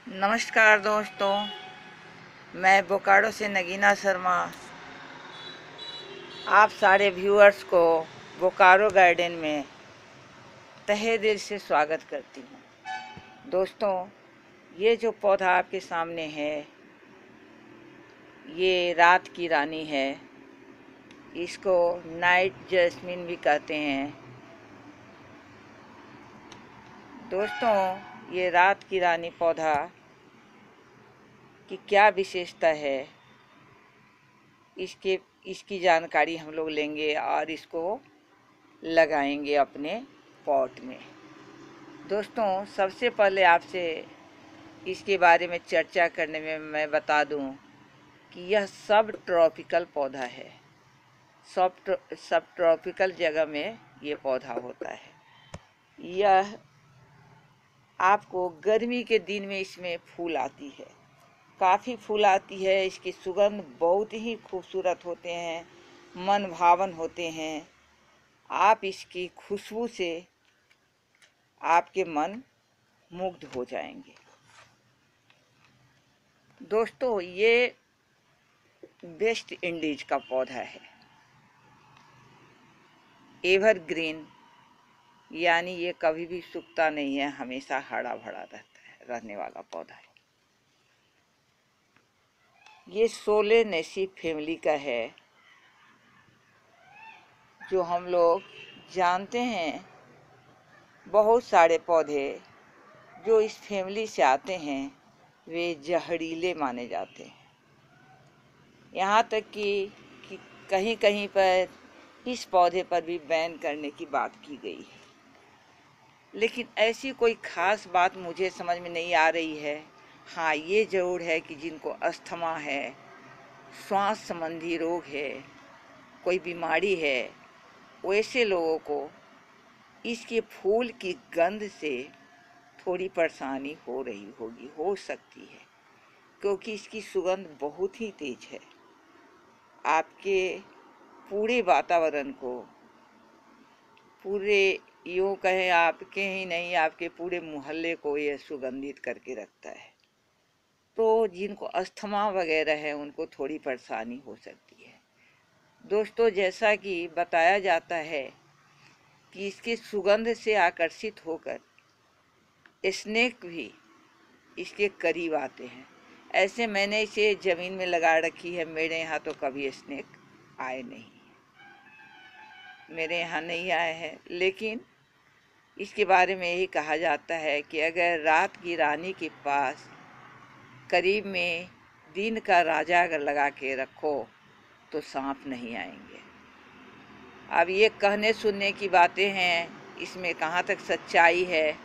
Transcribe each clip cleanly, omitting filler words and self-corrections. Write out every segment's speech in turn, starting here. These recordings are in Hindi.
नमस्कार दोस्तों, मैं बोकारो से नगीना शर्मा आप सारे व्यूअर्स को बोकारो गार्डन में तहे दिल से स्वागत करती हूँ। दोस्तों, ये जो पौधा आपके सामने है ये रात की रानी है। इसको नाइट जैस्मिन भी कहते हैं। दोस्तों, ये रात की रानी पौधा की क्या विशेषता है, इसकी जानकारी हम लोग लेंगे और इसको लगाएंगे अपने पॉट में। दोस्तों, सबसे पहले आपसे इसके बारे में चर्चा करने में मैं बता दूं कि यह सब ट्रॉपिकल पौधा है। सब ट्रॉपिकल जगह में ये पौधा होता है। यह आपको गर्मी के दिन में इसमें फूल आती है, काफ़ी फूल आती है। इसकी सुगंध बहुत ही खूबसूरत होते हैं, मन भावन होते हैं। आप इसकी खुशबू से आपके मन मुग्ध हो जाएंगे। दोस्तों, ये वेस्ट इंडीज का पौधा है, एवरग्रीन, यानी ये कभी भी सूखता नहीं है, हमेशा हरा भरा रहने वाला पौधा है। ये सोलेनेसी फैमिली का है, जो हम लोग जानते हैं। बहुत सारे पौधे जो इस फैमिली से आते हैं वे जहरीले माने जाते हैं। यहाँ तक कि कहीं कहीं पर इस पौधे पर भी बैन करने की बात की गई है, लेकिन ऐसी कोई ख़ास बात मुझे समझ में नहीं आ रही है। हाँ, ये ज़रूर है कि जिनको अस्थमा है, श्वास संबंधी रोग है, कोई बीमारी है, वैसे लोगों को इसके फूल की गंध से थोड़ी परेशानी हो रही होगी, हो सकती है, क्योंकि इसकी सुगंध बहुत ही तेज है। आपके पूरे वातावरण को, पूरे यूँ कहें आपके ही नहीं, आपके पूरे मोहल्ले को यह सुगंधित करके रखता है। तो जिनको अस्थमा वगैरह है उनको थोड़ी परेशानी हो सकती है। दोस्तों, जैसा कि बताया जाता है कि इसके सुगंध से आकर्षित होकर स्नेक भी इसके करीब आते हैं। ऐसे मैंने इसे ज़मीन में लगा रखी है, मेरे यहाँ तो कभी स्नेक आए नहीं, मेरे यहाँ नहीं आए हैं। लेकिन इसके बारे में यही कहा जाता है कि अगर रात की रानी के पास करीब में दिन का राजा अगर लगा के रखो तो सांप नहीं आएंगे। अब ये कहने सुनने की बातें हैं, इसमें कहाँ तक सच्चाई है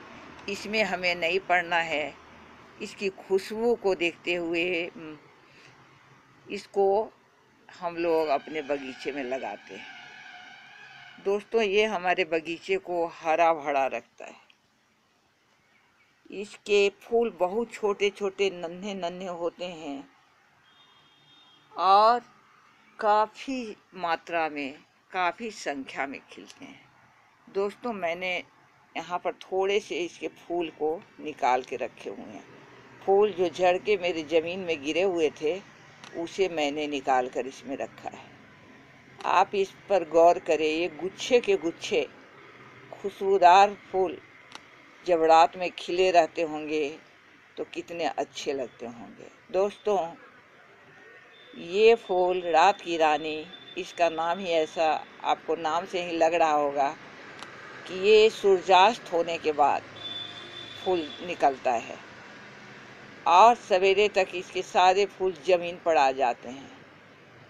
इसमें हमें नहीं पड़ना है। इसकी खुशबू को देखते हुए इसको हम लोग अपने बगीचे में लगाते हैं। दोस्तों, ये हमारे बगीचे को हरा भरा रखता है। इसके फूल बहुत छोटे छोटे नन्हे नन्हे होते हैं और काफ़ी मात्रा में, काफ़ी संख्या में खिलते हैं। दोस्तों, मैंने यहाँ पर थोड़े से इसके फूल को निकाल के रखे हुए हैं। फूल जो झड़ के मेरी ज़मीन में गिरे हुए थे उसे मैंने निकाल कर इसमें रखा है। आप इस पर गौर करें, ये गुच्छे के गुच्छे खुशबूदार फूल जब रात में खिले रहते होंगे तो कितने अच्छे लगते होंगे। दोस्तों, ये फूल रात की रानी, इसका नाम ही ऐसा, आपको नाम से ही लग रहा होगा कि ये सूर्यास्त होने के बाद फूल निकलता है और सवेरे तक इसके सारे फूल ज़मीन पर आ जाते हैं।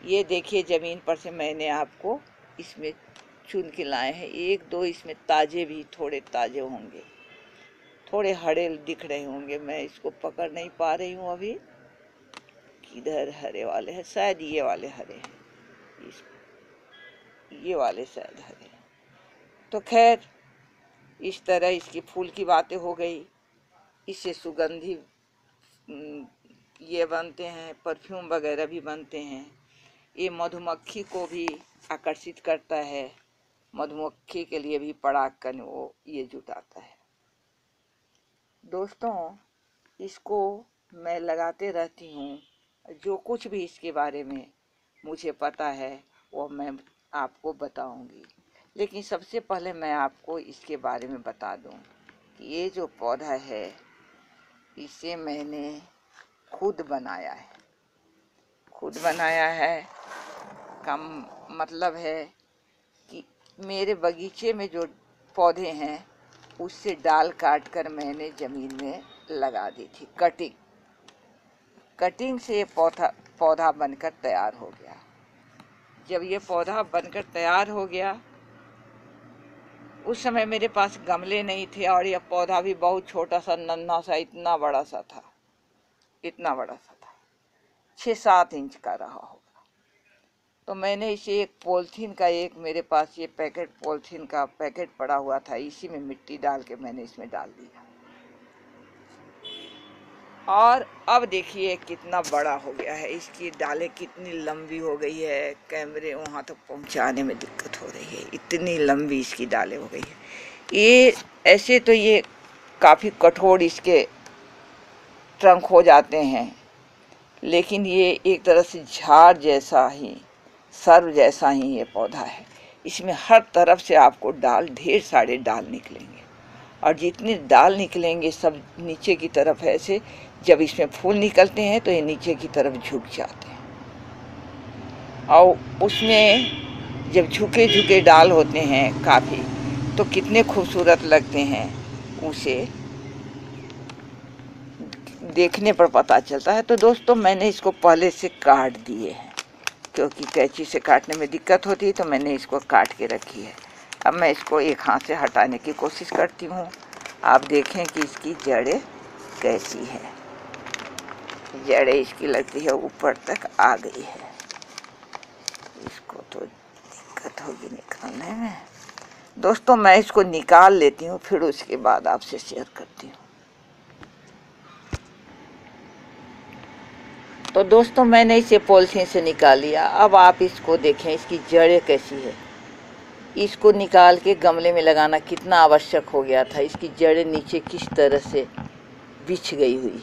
ये देखिए, ज़मीन पर से मैंने आपको इसमें चुन के लाए हैं। एक दो इसमें ताज़े भी, थोड़े ताज़े होंगे, थोड़े हरे दिख रहे होंगे। मैं इसको पकड़ नहीं पा रही हूँ अभी, किधर हरे वाले हैं, शायद ये वाले हरे हैं, ये वाले शायद हरे हैं। तो खैर, इस तरह इसकी फूल की बातें हो गई। इससे सुगंधी ये बनते हैं, परफ्यूम वगैरह भी बनते हैं। ये मधुमक्खी को भी आकर्षित करता है, मधुमक्खी के लिए भी पराग कण वो ये जुटाता है। दोस्तों, इसको मैं लगाते रहती हूँ। जो कुछ भी इसके बारे में मुझे पता है वो मैं आपको बताऊंगी। लेकिन सबसे पहले मैं आपको इसके बारे में बता दूं कि ये जो पौधा है इसे मैंने खुद बनाया है। खुद बनाया है का मतलब है कि मेरे बगीचे में जो पौधे हैं उससे डाल काट कर मैंने ज़मीन में लगा दी थी। कटिंग से ये पौधा बनकर तैयार हो गया। जब ये पौधा बनकर तैयार हो गया उस समय मेरे पास गमले नहीं थे और यह पौधा भी बहुत छोटा सा नन्हा सा इतना बड़ा सा था 6-7 इंच का रहा होगा। तो मैंने इसे एक पॉलीथीन का मेरे पास ये पॉलीथीन का पैकेट पड़ा हुआ था, इसी में मिट्टी डाल के मैंने इसमें डाल दिया। और अब देखिए कितना बड़ा हो गया है। इसकी डालें कितनी लंबी हो गई है, कैमरे वहाँ तक पहुँचाने में दिक्कत हो रही है, इतनी लंबी इसकी डालें हो गई है। ये ऐसे तो ये काफ़ी कठोर इसके ट्रंक हो जाते हैं, लेकिन ये एक तरह से झाड़ जैसा ही, सर्व जैसा ही ये पौधा है। इसमें हर तरफ से आपको ढेर सारे डाल निकलेंगे और जितने डाल निकलेंगे सब नीचे की तरफ ऐसे, जब इसमें फूल निकलते हैं तो ये नीचे की तरफ झुक जाते हैं और उसमें जब झुके झुके डाल होते हैं काफ़ी, तो कितने खूबसूरत लगते हैं उसे देखने पर पता चलता है। तो दोस्तों मैंने इसको पहले से काट दिए हैं, क्योंकि कैंची से काटने में दिक्कत होती है तो मैंने इसको काट के रखी है। अब मैं इसको एक हाथ से हटाने की कोशिश करती हूँ। आप देखें कि इसकी जड़ें कैसी है। जड़ें इसकी लगती है ऊपर तक आ गई है। इसको तो दिक्कत होगी निकालने में। दोस्तों मैं इसको निकाल लेती हूँ, फिर उसके बाद आपसे शेयर करती हूँ। तो दोस्तों मैंने इसे पॉलीथीन से निकाल लिया। अब आप इसको देखें इसकी जड़ें कैसी है। इसको निकाल के गमले में लगाना कितना आवश्यक हो गया था। इसकी जड़ें नीचे किस तरह से बिछ गई हुई है,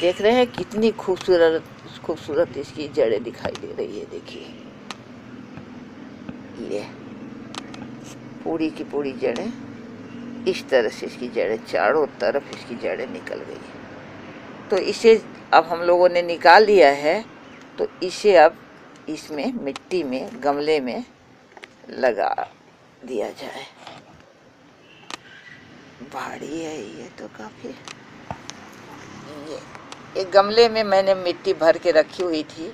देख रहे हैं कितनी खूबसूरत इसकी जड़ें दिखाई दे रही है। देखिए ये पूरी की पूरी जड़ें इस तरह से, इसकी जड़ें चारों तरफ इसकी जड़ें निकल गई है। तो इसे अब हम लोगों ने निकाल लिया है, तो इसे अब इसमें मिट्टी में गमले में लगा दिया जाए। भारी है ये तो काफ़ी। ये गमले में मैंने मिट्टी भर के रखी हुई थी,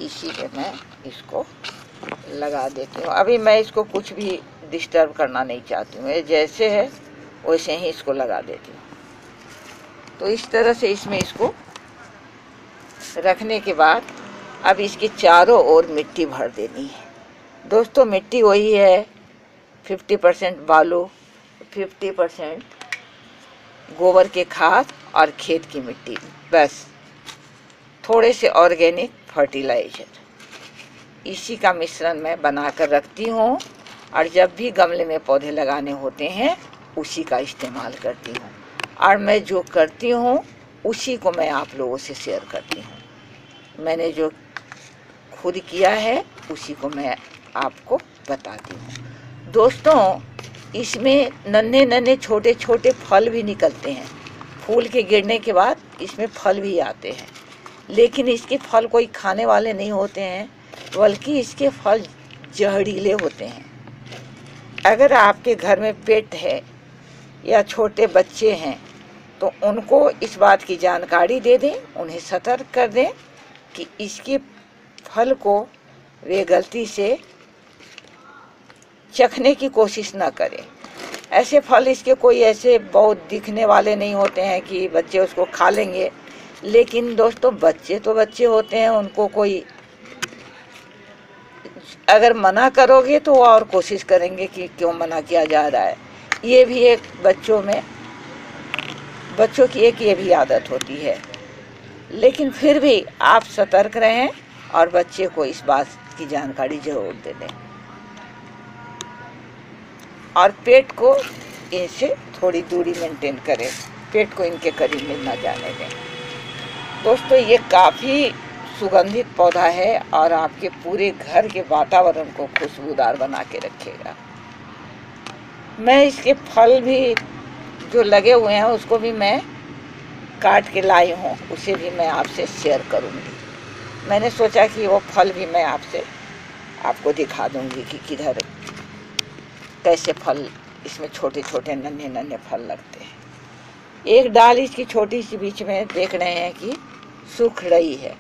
इसी में मैं इसको लगा देती हूँ। अभी मैं इसको कुछ भी डिस्टर्ब करना नहीं चाहती हूँ, ये जैसे है वैसे ही इसको लगा देती हूँ। तो इस तरह से इसमें इसको रखने के बाद अब इसके चारों ओर मिट्टी भर देनी है। दोस्तों मिट्टी वही है 50% बालू, 50% गोबर के खाद और खेत की मिट्टी, बस थोड़े से ऑर्गेनिक फर्टिलाइज़र, इसी का मिश्रण मैं बनाकर रखती हूँ और जब भी गमले में पौधे लगाने होते हैं उसी का इस्तेमाल करती हूँ। और मैं जो करती हूँ उसी को मैं आप लोगों से शेयर करती हूँ। मैंने जो खुद किया है उसी को मैं आपको बताती हूँ। दोस्तों इसमें नन्हे नन्हे छोटे छोटे फल भी निकलते हैं। फूल के गिरने के बाद इसमें फल भी आते हैं, लेकिन इसके फल कोई खाने वाले नहीं होते हैं, बल्कि इसके फल जहरीले होते हैं। अगर आपके घर में पेट है या छोटे बच्चे हैं तो उनको इस बात की जानकारी दे दें, उन्हें सतर्क कर दें कि इसके फल को वे गलती से चखने की कोशिश ना करें। ऐसे फल इसके कोई ऐसे बहुत दिखने वाले नहीं होते हैं कि बच्चे उसको खा लेंगे, लेकिन दोस्तों बच्चे तो बच्चे होते हैं, उनको कोई अगर मना करोगे तो वो और कोशिश करेंगे कि क्यों मना किया जा रहा है। ये भी एक बच्चों की एक ये भी आदत होती है, लेकिन फिर भी आप सतर्क रहें और बच्चे को इस बात की जानकारी जरूर दे दें और पेट को इनसे थोड़ी दूरी मेंटेन करें। पेट को इनके करीब में न जाने दें। दोस्तों ये काफ़ी सुगंधित पौधा है और आपके पूरे घर के वातावरण को खुशबूदार बना के रखेगा। मैं इसके फल भी जो लगे हुए हैं उसको भी मैं काट के लाई हूँ, उसे भी मैं आपसे शेयर करूँगी। मैंने सोचा कि वो फल भी मैं आपको दिखा दूँगी कि किधर कैसे फल इसमें छोटे छोटे नन्हे नन्हे फल लगते हैं। एक डाल इसकी छोटी सी बीच में देख रहे हैं कि सूख रही है,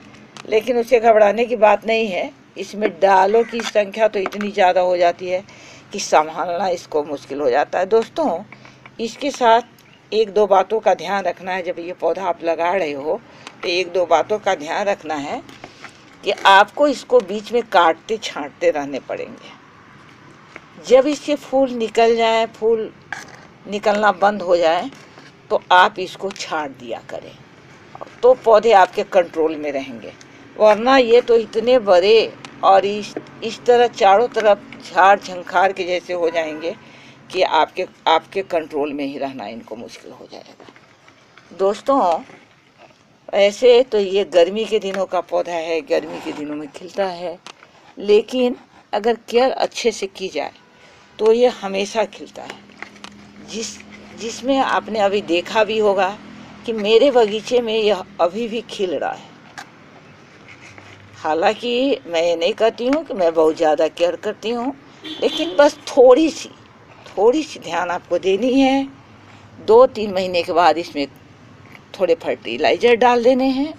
लेकिन उसे घबराने की बात नहीं है। इसमें डालों की संख्या तो इतनी ज़्यादा हो जाती है कि संभालना इसको मुश्किल हो जाता है। दोस्तों इसके साथ एक दो बातों का ध्यान रखना है। जब ये पौधा आप लगा रहे हो तो एक दो बातों का ध्यान रखना है कि आपको इसको बीच में काटते छांटते रहने पड़ेंगे। जब इसके फूल निकल जाए, फूल निकलना बंद हो जाए तो आप इसको छांट दिया करें, तो पौधे आपके कंट्रोल में रहेंगे। वरना ये तो इतने बड़े और इस तरह चारों तरफ झाड़ झंखार के जैसे हो जाएंगे कि आपके कंट्रोल में ही रहना इनको मुश्किल हो जाएगा। दोस्तों ऐसे तो ये गर्मी के दिनों का पौधा है, गर्मी के दिनों में खिलता है, लेकिन अगर केयर अच्छे से की जाए तो ये हमेशा खिलता है। जिसमें आपने अभी देखा भी होगा कि मेरे बगीचे में यह अभी भी खिल रहा है। हालांकि मैं ये नहीं कहती हूँ कि मैं बहुत ज़्यादा केयर करती हूँ, लेकिन बस थोड़ी सी ध्यान आपको देनी है। 2-3 महीने के बाद इसमें थोड़े फर्टिलाइज़र डाल देने हैं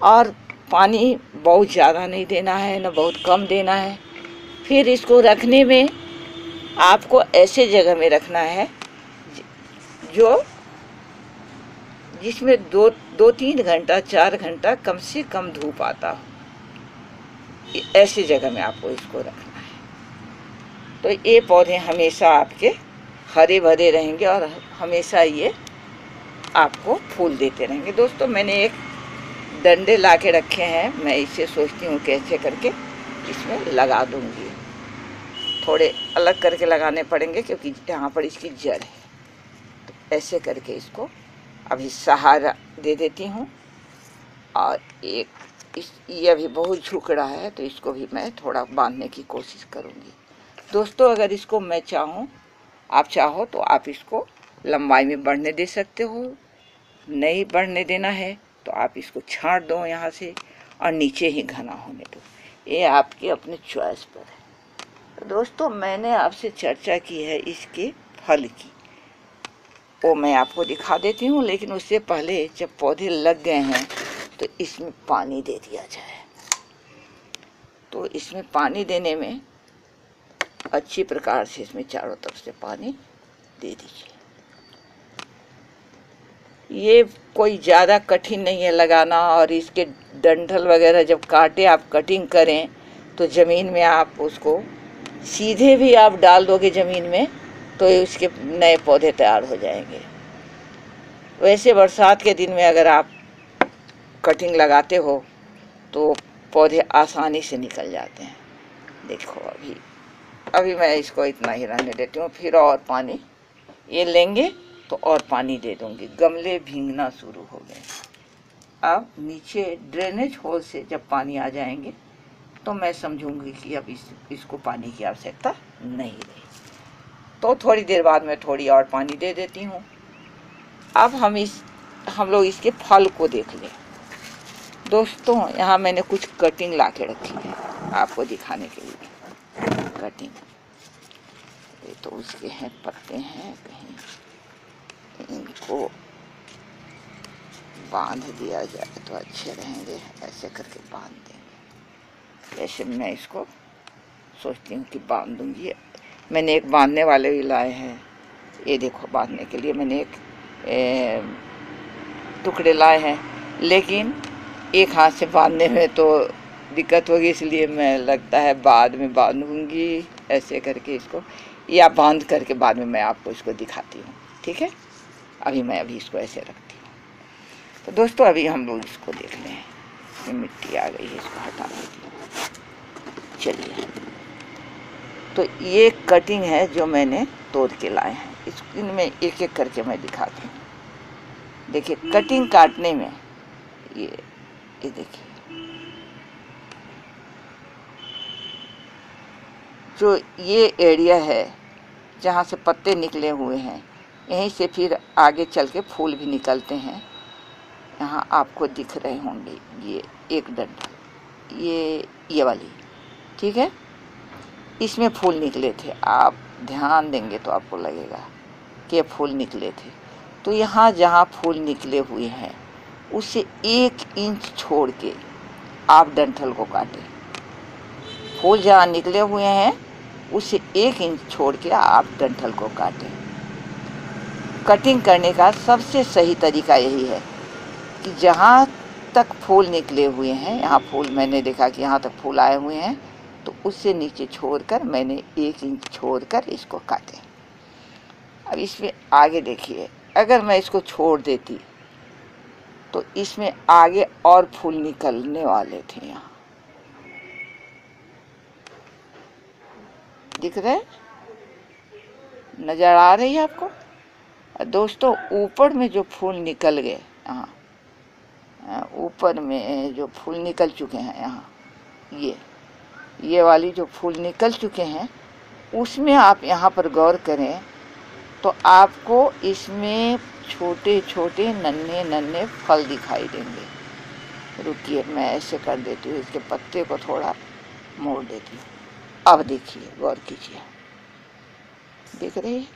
और पानी बहुत ज़्यादा नहीं देना है, न बहुत कम देना है। फिर इसको रखने में आपको ऐसे जगह में रखना है जिसमें 2-3 घंटा 4 घंटा कम से कम धूप आता हो। ऐसी जगह में आपको इसको रखना है, तो ये पौधे हमेशा आपके हरे भरे रहेंगे और हमेशा ये आपको फूल देते रहेंगे। दोस्तों मैंने एक डंडे ला के रखे हैं, मैं इसे सोचती हूँ कैसे करके इसमें लगा दूँगी। थोड़े अलग करके लगाने पड़ेंगे क्योंकि यहाँ पर इसकी जड़ है। तो ऐसे करके इसको अभी सहारा दे देती हूँ। और ये अभी बहुत झुक रहा है तो इसको भी मैं थोड़ा बांधने की कोशिश करूँगी। दोस्तों अगर इसको मैं आप चाहो तो आप इसको लंबाई में बढ़ने दे सकते हो। नहीं बढ़ने देना है तो आप इसको छांट दो यहाँ से और नीचे ही घना होने दो। ये आपके अपने चॉइस पर है। तो दोस्तों मैंने आपसे चर्चा की है इसके फल की, वो मैं आपको दिखा देती हूँ। लेकिन उससे पहले जब पौधे लग गए हैं तो इसमें पानी दे दिया जाए। तो इसमें पानी देने में अच्छी प्रकार से इसमें चारों तरफ से पानी दे दीजिए। ये कोई ज़्यादा कठिन नहीं है लगाना। और इसके डंठल वगैरह जब काटे आप कटिंग करें तो ज़मीन में आप उसको सीधे भी आप डाल दोगे ज़मीन में तो उसके नए पौधे तैयार हो जाएंगे। वैसे बरसात के दिन में अगर आप कटिंग लगाते हो तो पौधे आसानी से निकल जाते हैं। देखो अभी मैं इसको इतना ही रहने देती हूँ। फिर और पानी ये लेंगे तो और पानी दे दूँगी। गमले भीगना शुरू हो गए। अब नीचे ड्रेनेज होल से जब पानी आ जाएंगे तो मैं समझूंगी कि अब इसको पानी की आवश्यकता नहीं रही। तो थोड़ी देर बाद मैं थोड़ी और पानी दे देती हूँ। अब हम लोग इसके फल को देख लें। दोस्तों यहाँ मैंने कुछ कटिंग ला के रखी है आपको दिखाने के लिए। कटिंग ये तो उसके हैं पत्ते हैं, कहीं इनको बांध दिया जाए तो अच्छे रहेंगे। ऐसे करके बांध देंगे। ऐसे मैं इसको सोचती हूँ कि बांध दूँगी। मैंने एक बांधने वाले भी लाए हैं। ये देखो बांधने के लिए मैंने एक टुकड़े लाए हैं, लेकिन एक हाथ से बांधने में तो दिक्कत होगी, इसलिए मैं लगता है बाद में बांधूंगी। ऐसे करके इसको या बांध करके बाद में मैं आपको इसको दिखाती हूँ। ठीक है, अभी इसको ऐसे रखती हूँ। तो दोस्तों अभी हम लोग इसको देख लें। ये मिट्टी आ गई है, इसको हटा देती हूँ। चलिए, तो ये कटिंग है जो मैंने तोड़ के लाए हैं। इनमें एक एक करके मैं दिखाती हूँ। देखिए कटिंग काटने में ये देखिए जो ये एरिया है जहाँ से पत्ते निकले हुए हैं, यहीं से फिर आगे चल के फूल भी निकलते हैं। यहाँ आपको दिख रहे होंगे ये एक डंठल, ये वाली, ठीक है, इसमें फूल निकले थे। आप ध्यान देंगे तो आपको लगेगा कि ये फूल निकले थे। तो यहाँ जहाँ फूल निकले हुए हैं उससे 1 इंच छोड़ के आप डंठल को काटें। फूल जहाँ निकले हुए हैं उससे 1 इंच छोड़ के आप डंठल को काटें। कटिंग करने का सबसे सही तरीका यही है कि जहाँ तक फूल निकले हुए हैं, यहाँ फूल मैंने देखा कि यहाँ तक फूल आए हुए हैं, तो उससे नीचे छोड़कर मैंने 1 इंच छोड़कर इसको काटे। अब इसमें आगे देखिए, अगर मैं इसको छोड़ देती तो इसमें आगे और फूल निकलने वाले थे। यहाँ दिख रहे, नजर आ रही है आपको दोस्तों? ऊपर में जो फूल निकल गए, यहाँ ऊपर में जो फूल निकल चुके हैं, यहाँ ये वाली जो फूल निकल चुके हैं, उसमें आप यहाँ पर गौर करें तो आपको इसमें छोटे छोटे नन्हे नन्हे फल दिखाई देंगे। रुकिए, मैं ऐसे कर देती हूँ, इसके पत्ते को थोड़ा मोड़ देती हूँ। अब देखिए, गौर कीजिए, दिख रही है,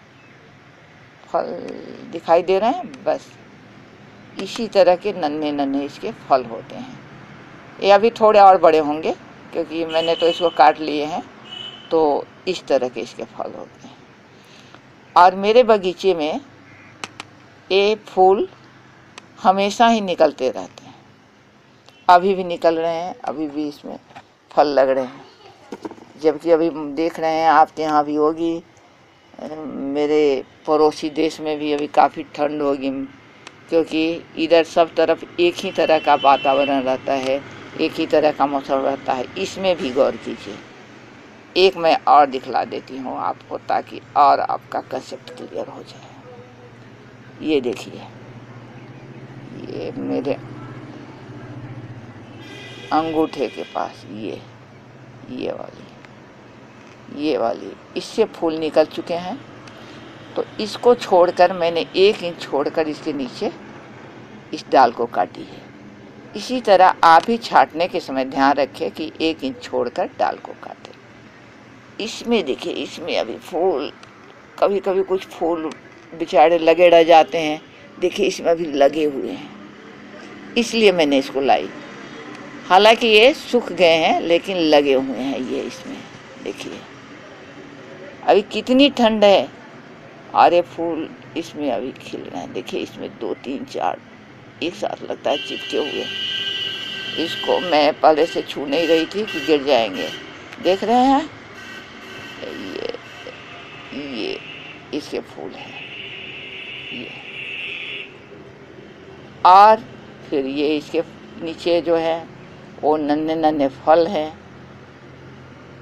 फल दिखाई दे रहे हैं। बस इसी तरह के नन्हे नन्हे इसके फल होते हैं। ये अभी थोड़े और बड़े होंगे क्योंकि मैंने तो इसको काट लिए हैं। तो इस तरह के इसके फल होते हैं। और मेरे बगीचे में ये फूल हमेशा ही निकलते रहते हैं। अभी भी निकल रहे हैं, अभी भी इसमें फल लग रहे हैं। जबकि अभी देख रहे हैं आपके यहाँ भी होगी, मेरे पड़ोसी देश में भी अभी काफ़ी ठंड होगी, क्योंकि इधर सब तरफ एक ही तरह का वातावरण रहता है, एक ही तरह का मौसम रहता है। इसमें भी गौर कीजिए। एक मैं और दिखला देती हूँ आपको ताकि और आपका कंसेप्ट क्लियर हो जाए। ये देखिए, ये मेरे अंगूठे के पास ये वाली इससे फूल निकल चुके हैं। तो इसको छोड़कर मैंने 1 इंच छोड़कर इसके नीचे इस डाल को काटी है। इसी तरह आप ही छांटने के समय ध्यान रखें कि 1 इंच छोड़कर डाल को काटें। इसमें देखिए, इसमें अभी फूल, कभी कभी कुछ फूल बेचारे लगे रह जाते हैं। देखिए इसमें अभी लगे हुए हैं, इसलिए मैंने इसको लाई। हालांकि ये सूख गए हैं लेकिन लगे हुए हैं। ये इसमें देखिए अभी कितनी ठंड है और ये फूल इसमें अभी खिल रहे हैं। देखिए इसमें 2 3 4 एक साथ लगता है चिपके हुए। इसको मैं पहले से छू नहीं रही थी कि गिर जाएंगे। देख रहे हैं, ये इसके फूल हैं ये, और फिर ये इसके नीचे जो है वो नन्हे नन्हे फल हैं।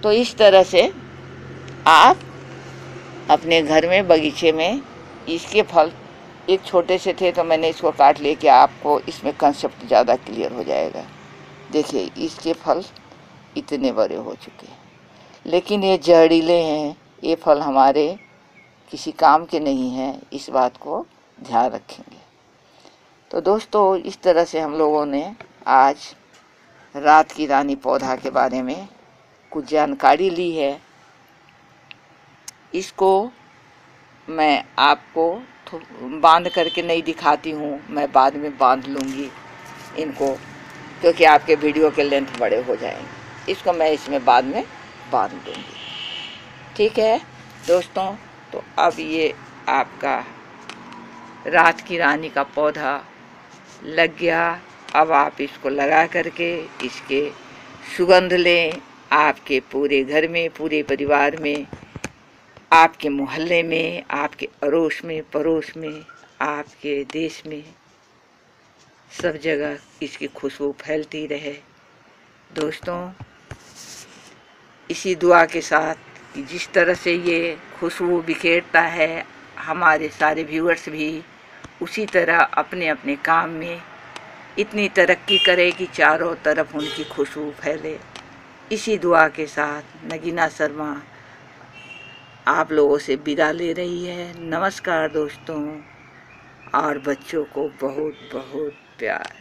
तो इस तरह से आप अपने घर में बगीचे में इसके फल, एक छोटे से थे तो मैंने इसको काट लिया कि आपको इसमें कंसेप्ट ज़्यादा क्लियर हो जाएगा। देखिए इसके फल इतने बड़े हो चुके हैं, लेकिन ये जहरीले हैं। ये फल हमारे किसी काम के नहीं हैं, इस बात को ध्यान रखेंगे। तो दोस्तों, इस तरह से हम लोगों ने आज रात की रानी पौधा के बारे में कुछ जानकारी ली है। इसको मैं आपको बांध करके नहीं दिखाती हूँ, मैं बाद में बांध लूँगी इनको, क्योंकि आपके वीडियो के लेंथ बड़े हो जाएंगे। इसको मैं इसमें बाद में बांध दूँगी। ठीक है दोस्तों, तो अब ये आपका रात की रानी का पौधा लग गया। अब आप इसको लगा करके इसके सुगंध लें। आपके पूरे घर में, पूरे परिवार में, आपके मोहल्ले में, आपके अड़ोस में, पड़ोस में, आपके देश में, सब जगह इसकी खुशबू फैलती रहे। दोस्तों, इसी दुआ के साथ कि जिस तरह से ये खुशबू बिखेरता है, हमारे सारे व्यूअर्स भी उसी तरह अपने अपने काम में इतनी तरक्की करे कि चारों तरफ उनकी खुशबू फैले। इसी दुआ के साथ नगीना शर्मा आप लोगों से विदा ले रही है। नमस्कार दोस्तों, और बच्चों को बहुत बहुत प्यार।